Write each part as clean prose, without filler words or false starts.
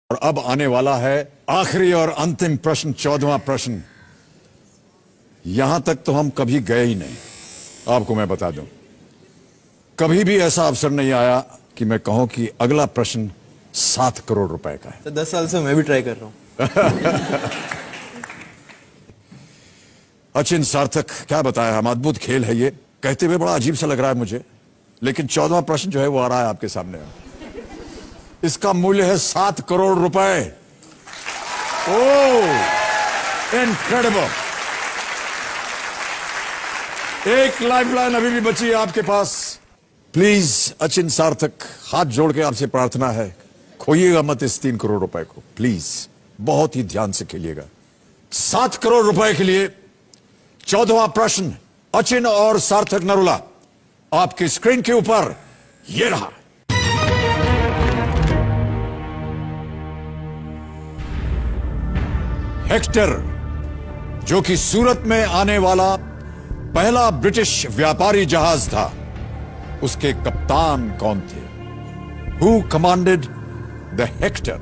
और अब आने वाला है आखिरी और अंतिम प्रश्न, 14वां प्रश्न। यहां तक तो हम कभी गए ही नहीं, आपको मैं बता दूं। कभी भी ऐसा अवसर नहीं आया कि मैं कहूं कि अगला प्रश्न 7 करोड़ रुपए का है। तो 10 साल से मैं भी ट्राई कर रहा हूं। अचिन सार्थक, क्या बताया हम, अद्भुत खेल है ये। कहते हुए बड़ा अजीब सा लग रहा है मुझे, लेकिन 14वां प्रश्न जो है वो आ रहा है आपके सामने। इसका मूल्य है 7 करोड़ रुपए। ओह, इनक्रेडिबल। एक लाइफलाइन अभी भी बची है आपके पास। प्लीज अचिन सार्थक, हाथ जोड़ के आपसे प्रार्थना है, खोइएगा मत इस 3 करोड़ रुपए को प्लीज। बहुत ही ध्यान से खेलिएगा। 7 करोड़ रुपए के लिए 14वां प्रश्न, अचिन और सार्थक नरूला, आपकी स्क्रीन के ऊपर ये रहा। हेक्टर, जो कि सूरत में आने वाला पहला ब्रिटिश व्यापारी जहाज था, उसके कप्तान कौन थे? Who commanded the Hector,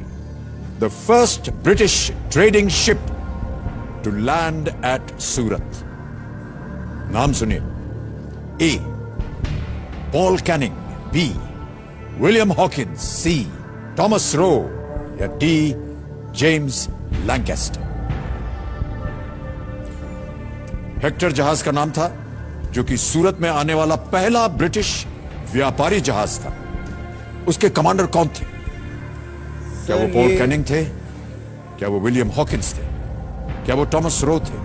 the first British trading ship to land at Surat? नाम सुनिए। A. Paul Canning, B. William Hawkins, C. Thomas Roe, या D. James Lancaster? हेक्टर जहाज का नाम था, जो कि सूरत में आने वाला पहला ब्रिटिश व्यापारी जहाज था। उसके कमांडर कौन थे? क्या वो पॉल कैनिंग थे? क्या वो विलियम हॉकिंस थे? क्या वो टॉमस रो थे?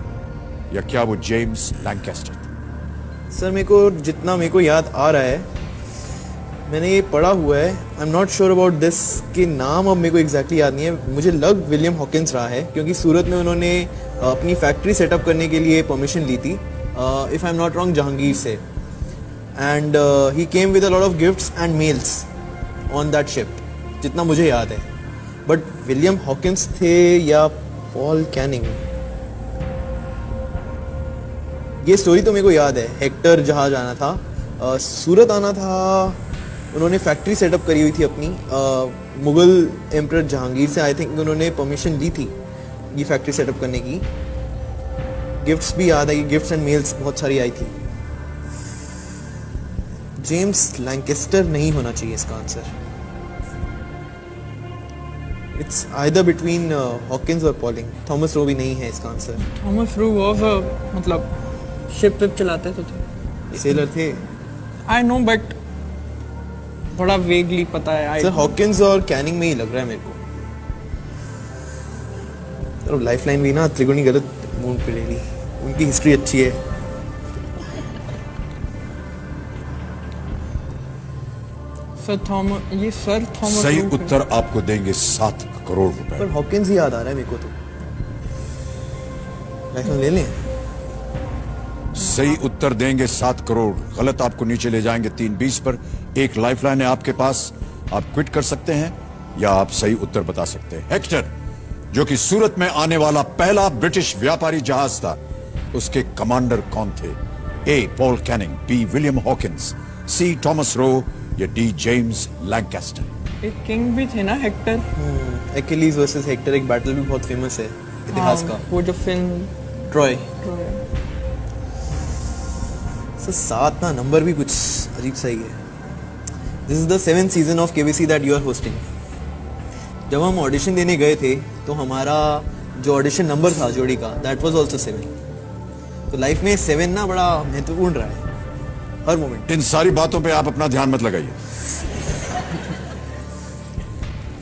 या क्या वो जेम्स लैंकेस्टर थे? सर जितना मेरे को याद आ रहा है, मैंने ये पढ़ा हुआ है। आई am not sure about this कि नाम अब मेरे को एग्जैक्टली याद नहीं है। मुझे लग विलियम हॉकिंस रहा है, क्योंकि सूरत में उन्होंने अपनी फैक्ट्री सेटअप करने के लिए परमिशन ली थी, if I am not wrong, Jahangir से। And he came with a lot of gifts and mails on that ship, जितना मुझे याद है। बट विलियम हॉकिंस थे या पॉल कैनिंग, ये स्टोरी तो मेरे को याद है। हेक्टर जहाज आना था, सूरत आना था, उन्होंने फैक्ट्री सेटअप करी हुई थी अपनी, मुगल एम्परर जहांगीर से आई थिंक उन्होंने परमिशन ली थी ये फैक्ट्री सेटअप करने की। गिफ्ट्स भी याद है कि गिफ्ट्स एंड मेल्स बहुत सारी आई थी। जेम्स लैंकेस्टर नहीं होना चाहिए इसका answer. It's either between Hawkins और पॉलिंग। थॉमस रो भी नहीं है इसका आंसर। थॉमस रो वाज मतलब शिप विप चलाते तो थे, सेलर थे। आई नो बट थोड़ा वेगली पता है। सर हॉकिंस और कैनिंग में ही लग रहा है मेरे को। सर लाइफलाइन भी ना त्रिगुणी गलत मूड पे ले ली, उनकी हिस्ट्री अच्छी है। सर थॉमस सही उत्तर आपको देंगे 7 करोड़ रुपए। पर हॉकिंस ही याद आ रहा है मेरे को तो। लाइफलाइन ले लें? सही उत्तर देंगे 7 करोड़, गलत आपको नीचे ले जाएंगे 320 पर। एक लाइफलाइन है आपके पास, आप क्विट कर सकते हैं या आप सही उत्तर बता सकते हैं। हेक्टर, जो कि सूरत में आने वाला पहला ब्रिटिश व्यापारी जहाज था, उसके कमांडर कौन थे? A. Paul Canning, B. William Hawkins, C. Thomas Roe, या डी. James Lancaster? एक किंग भी थे ना हेक्टर। एक्किलीज वर्सेस हेक्टर एक बैटल भी बहुत फेमस है इतिहास का, वो जो फिल्म ट्रॉय। सर 7 ना नंबर भी कुछ अजीब सा ही है। This is the 7th season of KBC that you are hosting. जब हम ऑडिशन देने गए थे तो हमारा जो ऑडिशन नंबर था जोड़ी का, दैट वाज आल्सो 7। तो लाइफ में 7 ना बड़ा महत्वपूर्ण रहा है हर मोमेंट। इन सारी बातों पे आप अपना ध्यान मत लगाइए।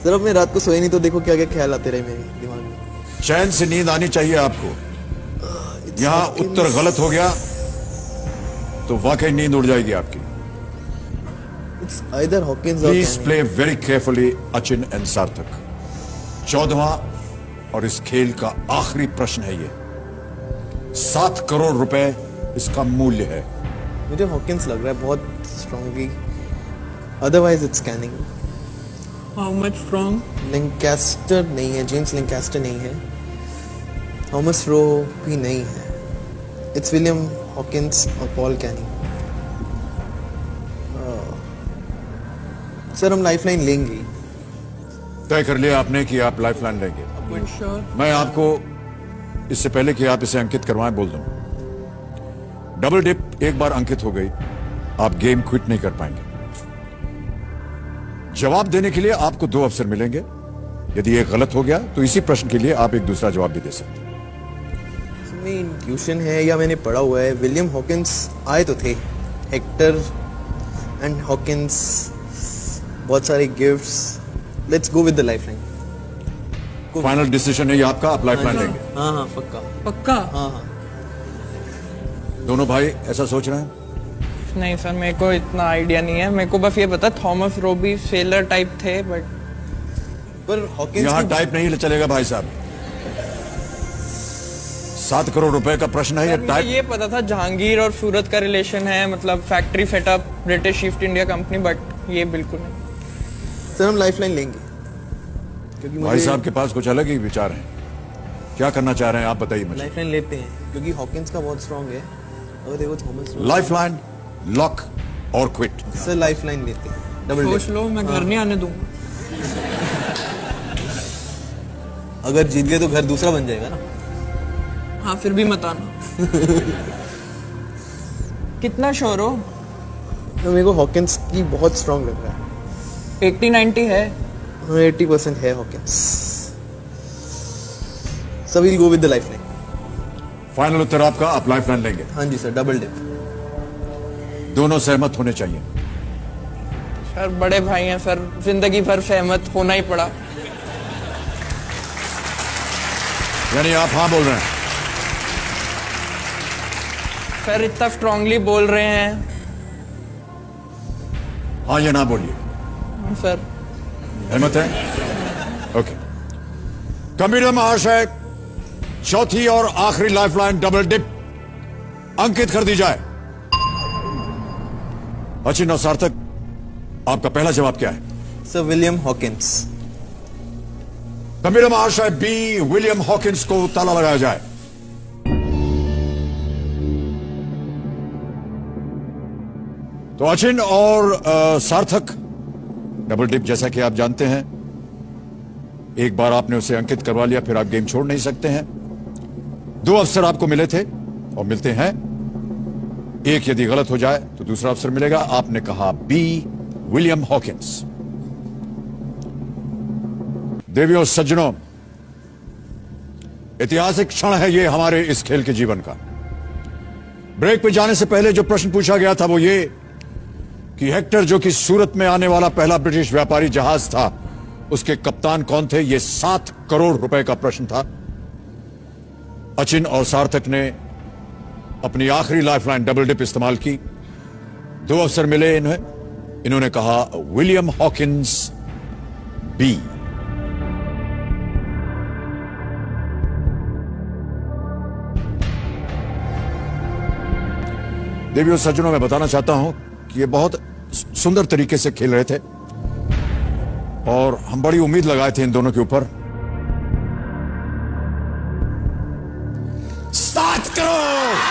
सर अब मैं रात को सोए नहीं तो देखो क्या क्या ख्याल आते रहे मेरे दिमाग में। चैन से नींद आनी चाहिए आपको। यहां उत्तर गलत हो गया तो वाकई नींद उड़ जाएगी आपकी। It's either Hawkins or please Canning. Play very carefully Achin and सार्थक। 14वां और इस खेल का आखिरी प्रश्न है ये। 7 करोड़ रुपए इसका मूल्य है। मुझे हॉकिंस लग रहा है बहुत strongly, otherwise it's Canning. How much from Lancaster नहीं है, जेम्स लैंकेस्टर नहीं है, थॉमस रो भी नहीं है। इट्स विलियम हॉकिंस और पॉल कैनिंग। सर हम लाइफलाइन लेंगे। तय कर लिया आपने कि आप लाइफलाइन लेंगे। श्योर। मैं आपको इससे पहले कि आप इसे अंकित करवाएं बोल दूं, डबल डिप एक बार अंकित हो गई, आप गेम क्विट नहीं कर पाएंगे। जवाब देने के लिए आपको 2 अवसर मिलेंगे। यदि एक गलत हो गया तो इसी प्रश्न के लिए आप एक दूसरा जवाब भी दे सकते हैं। मेरी इंट्यूशन है या मैंने पढ़ा हुआ है, विलियम हॉकिंस आए तो थे, हेक्टर एंड हॉकिंस, बहुत सारे gifts. Let's go with the lifeline. Final decision है ये आपका, आप लाइफलाइन लेंगे? हाँ हाँ पक्का। पक्का? हाँ हाँ। दोनों भाई ऐसा सोच रहे हैं? नहीं सर, मेरे को इतना आइडिया नहीं है। मेरे को बस ये पता थॉमस रोबी सेलर टाइप थे, बट पर हॉकिंस यहां टाइप नहीं चलेगा भाई साहब। 7 करोड़ रुपए का प्रश्न है ये। मुझे टाइप ये पता था जहांगीर और सूरत का रिलेशन है, मतलब factory setup British east India company, but ये बिल्कुल नहीं। सर हम लाइफलाइन लेंगे क्योंकि भाई मुझे साहब के पास कुछ अलग ही विचार हैं। क्या करना चाह रहे हैं आप बताइए मुझे। लाइफलाइन लेते हैं क्योंकि हॉकिंस का बहुत स्ट्रांग है। अगर देखो थॉमस लाइफलाइन, लॉक और क्विट? सर लाइफलाइन लेते हैं, डबल सोच डिप। लो, मैं घर नहीं आने दूंगा। अगर जीत गए तो घर दूसरा बन जाएगा ना। हाँ, फिर भी मत आना। कितना श्योर हो? तो मेरे को हॉकिंस की बहुत स्ट्रांग लग रहा है। 80-90 है। 80% है Hawkins. So we'll go with the lifeline. Final उत्तर आपका, आप लाइफलाइन लेंगे? हाँ जी सर, डबल डिप। दोनों सहमत होने चाहिए। सर बड़े भाई हैं सर, जिंदगी भर सहमत होना ही पड़ा। यानी आप हाँ बोल रहे हैं? सर इतना स्ट्रांगली बोल रहे हैं। हाँ या ना बोलिए। सर सहमत है? ओके। कंप्यूटर महाशय, चौथी और आखिरी लाइफलाइन डबल डिप अंकित कर दी जाए। अचिन और सार्थक, आपका पहला जवाब क्या है? Sir William Hawkins. कंप्यूटर महाशय, बी विलियम हॉकिंस को ताला लगाया जाए। तो अचिन और सार्थक, डबल डिप जैसा कि आप जानते हैं, एक बार आपने उसे अंकित करवा लिया, फिर आप गेम छोड़ नहीं सकते हैं। 2 अवसर आपको मिले थे और मिलते हैं। एक यदि गलत हो जाए तो दूसरा अवसर मिलेगा। आपने कहा बी विलियम हॉकिंस। देवियों सज्जनों, ऐतिहासिक क्षण है ये हमारे इस खेल के जीवन का। ब्रेक पे जाने से पहले जो प्रश्न पूछा गया था वो ये कि हेक्टर, जो कि सूरत में आने वाला पहला ब्रिटिश व्यापारी जहाज था, उसके कप्तान कौन थे? ये 7 करोड़ रुपए का प्रश्न था। अचिन और सार्थक ने अपनी आखिरी लाइफलाइन डबल डिप इस्तेमाल की। 2 अवसर मिले इन्होंने कहा विलियम हॉकिंस, बी। देवियों सज्जनों, मैं बताना चाहता हूं कि ये बहुत सुंदर तरीके से खेल रहे थे और हम बड़ी उम्मीद लगाए थे इन दोनों के ऊपर। 7 करोड़!